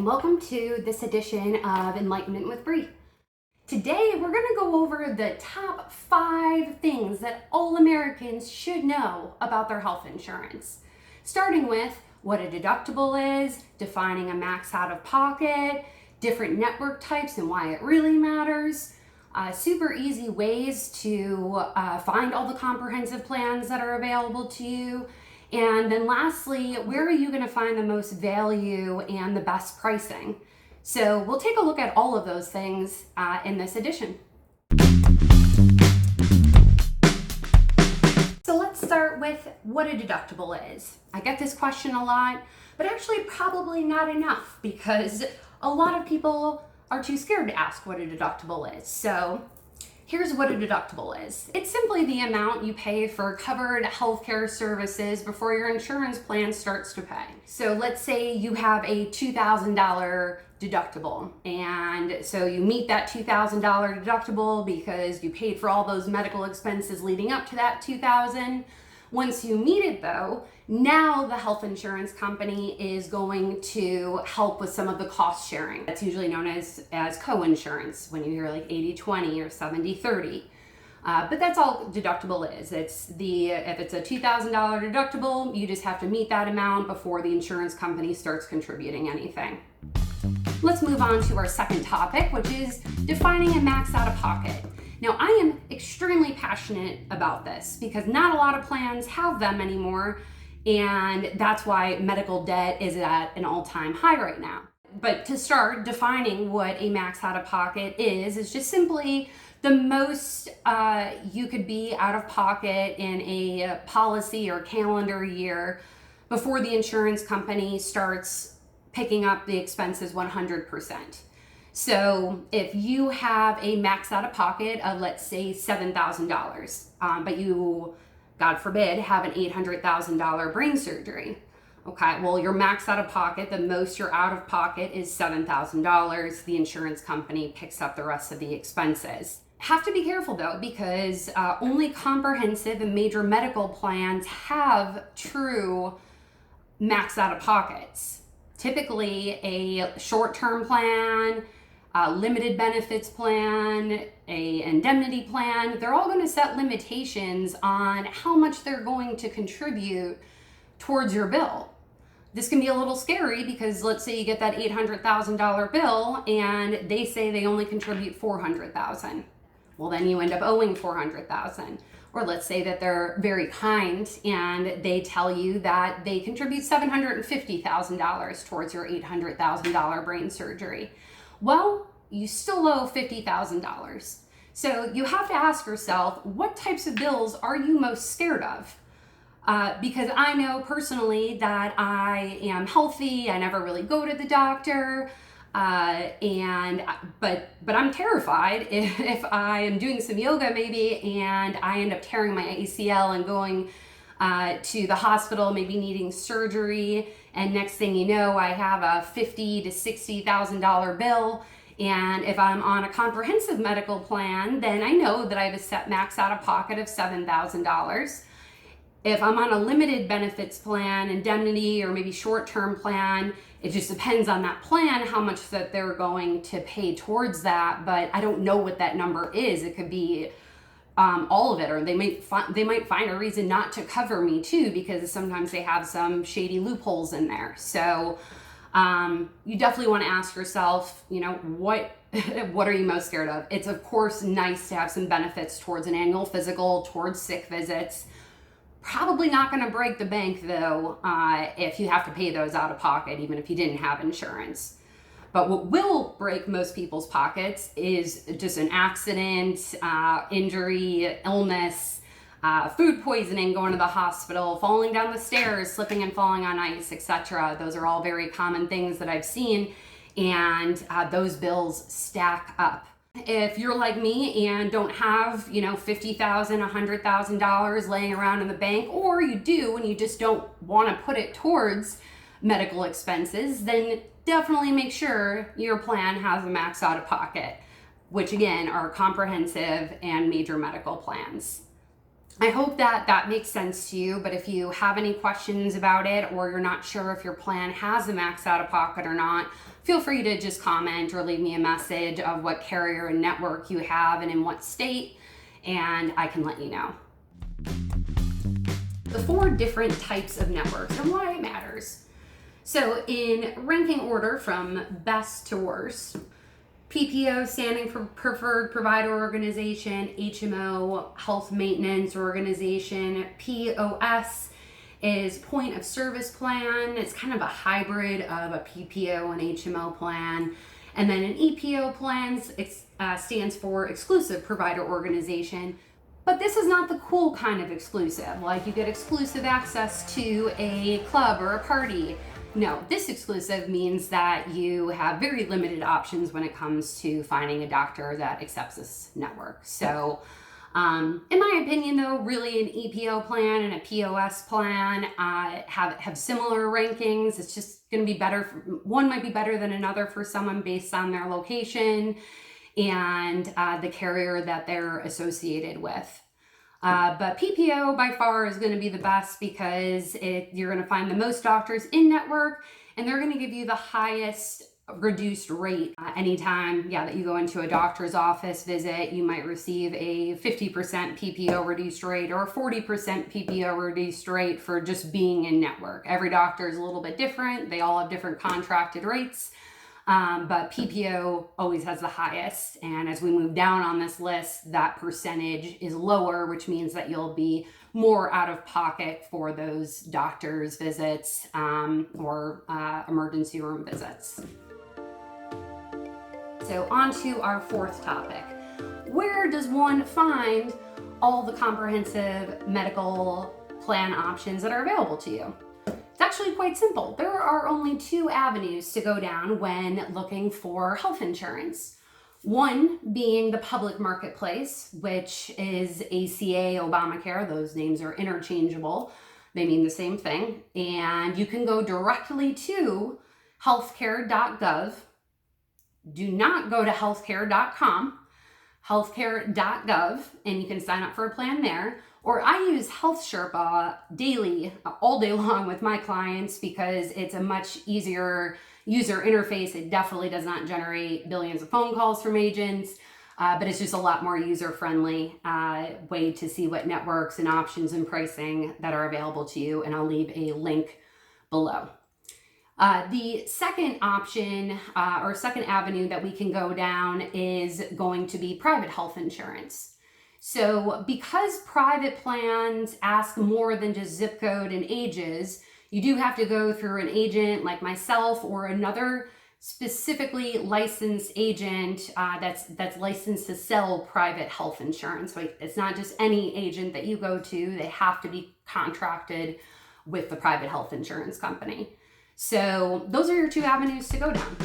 welcome to this edition of Enlightenment with Bree. Today we're going to go over the top 5 things that all Americans should know about their health insurance. Starting with what a deductible is, defining a max out of pocket, different network types and why it really matters, super easy ways to find all the comprehensive plans that are available to you, and then lastly, where are you going to find the most value and the best pricing? So we'll take a look at all of those things in this edition. So let's start with what a deductible is. I get this question a lot, but actually probably not enough because a lot of people are too scared to ask what a deductible is. So here's what a deductible is. It's simply the amount you pay for covered healthcare services before your insurance plan starts to pay. So let's say you have a $2,000 deductible, and so you meet that $2,000 deductible because you paid for all those medical expenses leading up to that $2,000. Once you meet it though, now the health insurance company is going to help with some of the cost sharing. That's usually known as co-insurance when you hear like 80-20 or 70-30. But that's all deductible is. If it's a $2,000 deductible, you just have to meet that amount before the insurance company starts contributing anything. Let's move on to our second topic, which is defining a max out of pocket. Now, I am extremely passionate about this because not a lot of plans have them anymore, and that's why medical debt is at an all-time high right now. But to start, defining what a max out of pocket is just simply the most you could be out of pocket in a policy or calendar year before the insurance company starts picking up the expenses 100%. So if you have a max out of pocket of, let's say, $7,000, but you, God forbid, have an $800,000 brain surgery. Okay, well, your max out of pocket, the most you're out of pocket is $7,000. The insurance company picks up the rest of the expenses. Have to be careful though, because only comprehensive and major medical plans have true max out of pockets. Typically a short-term plan, a limited benefits plan, a indemnity plan, they're all going to set limitations on how much they're going to contribute towards your bill. This can be a little scary because let's say you get that $800,000 bill and they say they only contribute $400,000. Well, then you end up owing $400,000. Or let's say that they're very kind and they tell you that they contribute $750,000 towards your $800,000 brain surgery. Well, you still owe $50,000. So you have to ask yourself, what types of bills are you most scared of? Because I know personally that I am healthy, I never really go to the doctor, but I'm terrified if I am doing some yoga maybe and I end up tearing my ACL and going to the hospital, maybe needing surgery, and next thing you know, I have a $50,000 to $60,000 bill. And if I'm on a comprehensive medical plan, then I know that I have a set max out of pocket of $7,000. If I'm on a limited benefits plan, indemnity, or maybe short-term plan, it just depends on that plan how much that they're going to pay towards that, but I don't know what that number is. It could be all of it, or they might find a reason not to cover me too, because sometimes they have some shady loopholes in there. So you definitely want to ask yourself, what are you most scared of? It's of course nice to have some benefits towards an annual physical, towards sick visits. Probably not going to break the bank though if you have to pay those out of pocket, even if you didn't have insurance. But what will break most people's pockets is just an accident, injury, illness, food poisoning, going to the hospital, falling down the stairs, slipping and falling on ice, etc. Those are all very common things that I've seen, and those bills stack up. If you're like me and don't have, $50,000, $100,000 laying around in the bank, or you do and you just don't want to put it towards medical expenses, then definitely make sure your plan has a max out of pocket, which again are comprehensive and major medical plans. I hope that that makes sense to you, but if you have any questions about it or you're not sure if your plan has a max out of pocket or not, feel free to just comment or leave me a message of what carrier and network you have and in what state, and I can let you know. The 4 different types of networks and why it matters. So in ranking order from best to worst, PPO standing for Preferred Provider Organization, HMO, Health Maintenance Organization, POS is Point of Service Plan. It's kind of a hybrid of a PPO and HMO plan. And then an EPO plan stands for Exclusive Provider Organization. But this is not the cool kind of exclusive, like you get exclusive access to a club or a party. No, this exclusive means that you have very limited options when it comes to finding a doctor that accepts this network. So, in my opinion, though, really an EPO plan and a POS plan have similar rankings. It's just going to be better. One might be better than another for someone based on their location and the carrier that they're associated with. But PPO by far is going to be the best because you're going to find the most doctors in network, and they're going to give you the highest reduced rate. Anytime that you go into a doctor's office visit, you might receive a 50% PPO reduced rate or a 40% PPO reduced rate for just being in network. Every doctor is a little bit different. They all have different contracted rates. But PPO always has the highest. And as we move down on this list, that percentage is lower, which means that you'll be more out of pocket for those doctor's visits or emergency room visits. So on to our 4th topic. Where does one find all the comprehensive medical plan options that are available to you? It's actually quite simple. There are only 2 avenues to go down when looking for health insurance. One being the public marketplace, which is ACA, Obamacare. Those names are interchangeable. They mean the same thing. And you can go directly to healthcare.gov. Do not go to healthcare.com. Healthcare.gov, and you can sign up for a plan there. Or I use Health Sherpa daily, all day long with my clients because it's a much easier user interface. It definitely does not generate billions of phone calls from agents, but it's just a lot more user-friendly way to see what networks and options and pricing that are available to you, and I'll leave a link below. The second option or second avenue that we can go down is going to be private health insurance. So because private plans ask more than just zip code and ages, you do have to go through an agent like myself or another specifically licensed agent that's licensed to sell private health insurance. So it's not just any agent that you go to. They have to be contracted with the private health insurance company. So those are your 2 avenues to go down.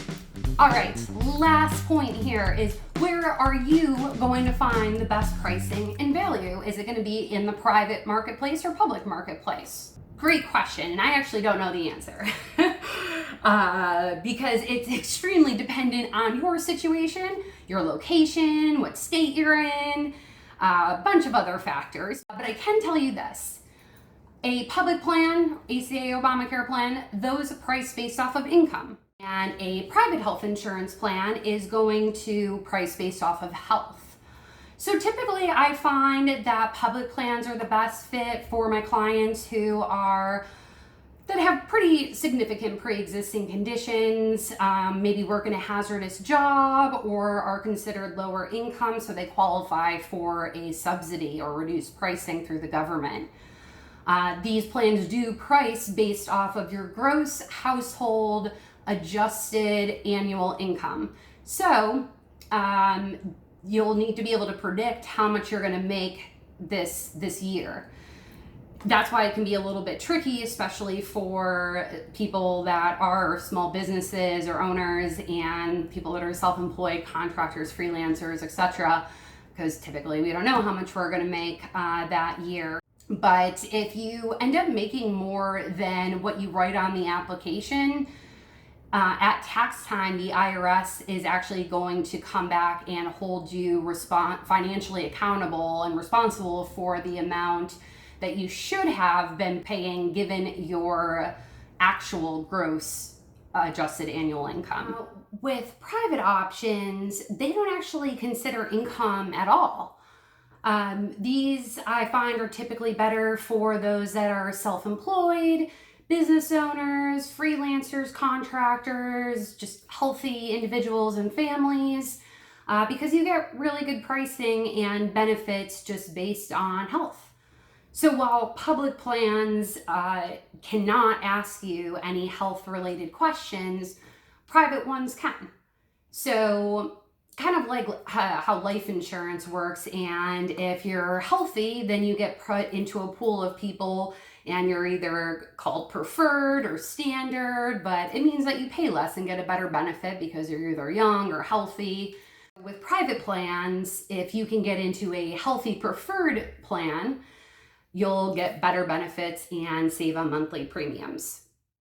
All right, last point here is, where are you going to find the best pricing and value? Is it going to be in the private marketplace or public marketplace? Great question, and I actually don't know the answer because it's extremely dependent on your situation, your location, what state you're in, a bunch of other factors. But I can tell you this. A public plan, ACA, Obamacare plan, those are priced based off of income. And a private health insurance plan is going to price based off of health. So typically I find that public plans are the best fit for my clients that have pretty significant pre-existing conditions, maybe work in a hazardous job or are considered lower income, so they qualify for a subsidy or reduced pricing through the government. These plans do price based off of your gross household adjusted annual income. So you'll need to be able to predict how much you're going to make this year. That's why it can be a little bit tricky, especially for people that are small businesses or owners and people that are self-employed, contractors, freelancers, etc. Because typically we don't know how much we're going to make that year. But if you end up making more than what you write on the application, At tax time, the IRS is actually going to come back and hold you financially accountable and responsible for the amount that you should have been paying given your actual gross adjusted annual income. With private options, they don't actually consider income at all. These I find are typically better for those that are self-employed, business owners, freelancers, contractors, just healthy individuals and families, because you get really good pricing and benefits just based on health. So while public plans cannot ask you any health-related questions, private ones can. So kind of like how life insurance works, and if you're healthy, then you get put into a pool of people and you're either called preferred or standard, but it means that you pay less and get a better benefit because you're either young or healthy. With private plans, if you can get into a healthy preferred plan, you'll get better benefits and save on monthly premiums.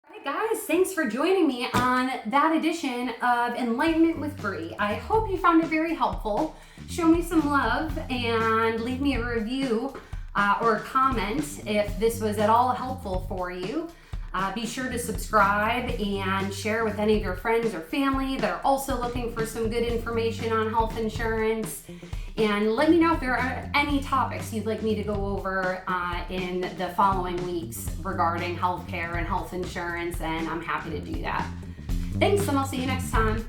All right, guys, thanks for joining me on that edition of Enlightenment with Bree. I hope you found it very helpful. Show me some love and leave me a review or a comment if this was at all helpful for you. Be sure to subscribe and share with any of your friends or family that are also looking for some good information on health insurance. And let me know if there are any topics you'd like me to go over in the following weeks regarding healthcare and health insurance, and I'm happy to do that. Thanks, and I'll see you next time.